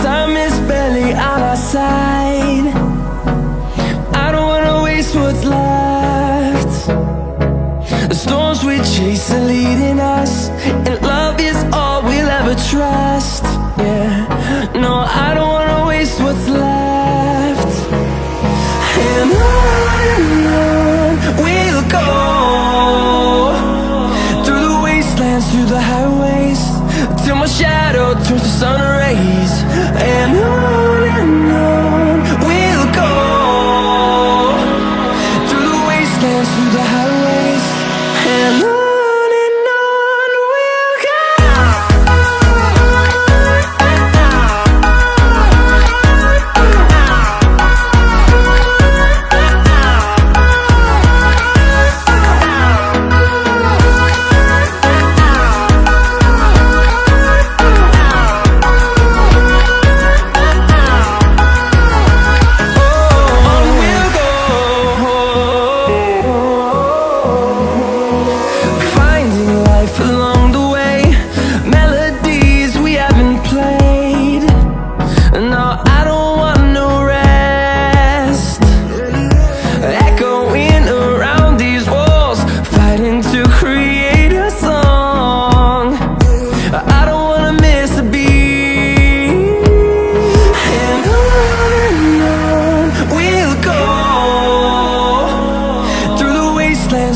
Time is barely on our side. I don't wanna waste what's left. The storms we chase are leading us, and love is all we'll ever trust. Yeah, no, I don't wanna waste what's left. And on we'll go, through the wastelands, through the highways, till my shadow turns to sun rays. And on we'll go, through the wastelands, through the highways, and on.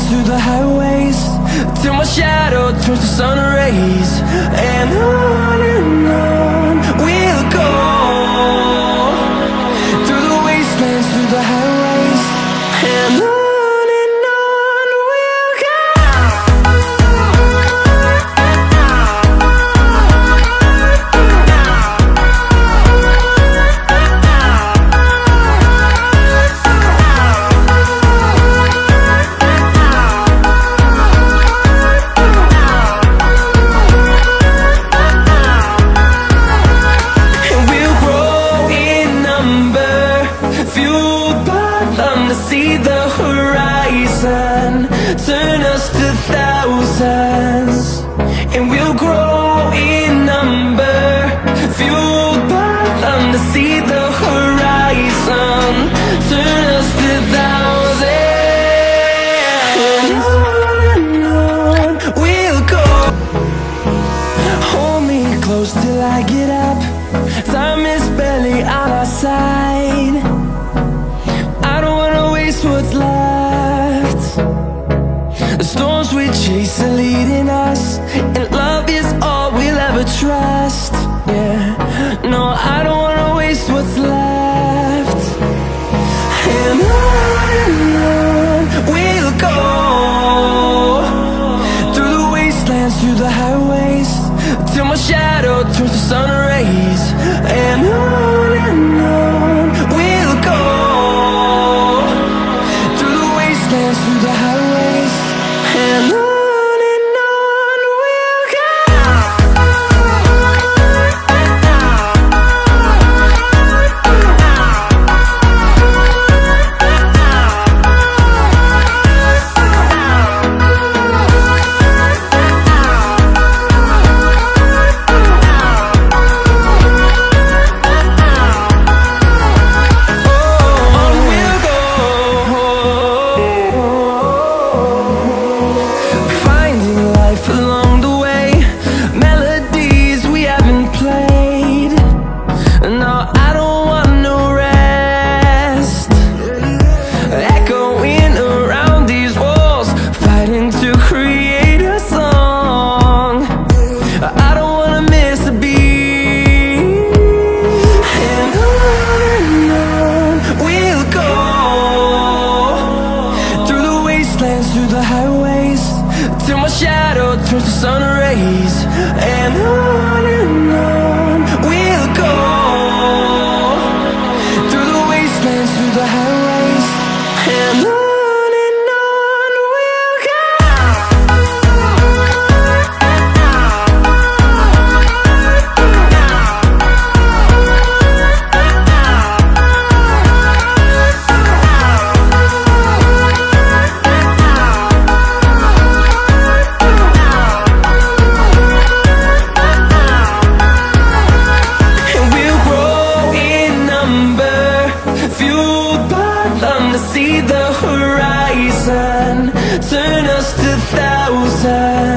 Through the highways, till my shadow turns to sun rays. And on we'll go, through the wastelands, through the highways, and on. See the horizon turn us to thousands, and we'll grow in number, fueled by them. To see the horizon turn us to thousands, and on we'll go. Hold me close till I get up. Time is barely on our side. What's left? The storms we chase are leading us, and love is all we'll ever trust. Yeah, no, I don't wanna waste what's left. And on we'll go, through the wastelands, through the highways, till my shadow turns to sun rays. And on we'll go, through the highways, and on. Through the highways, till my shadow turns to sun rays. And on we'll go, through the wastelands, through the highways, and on. closer.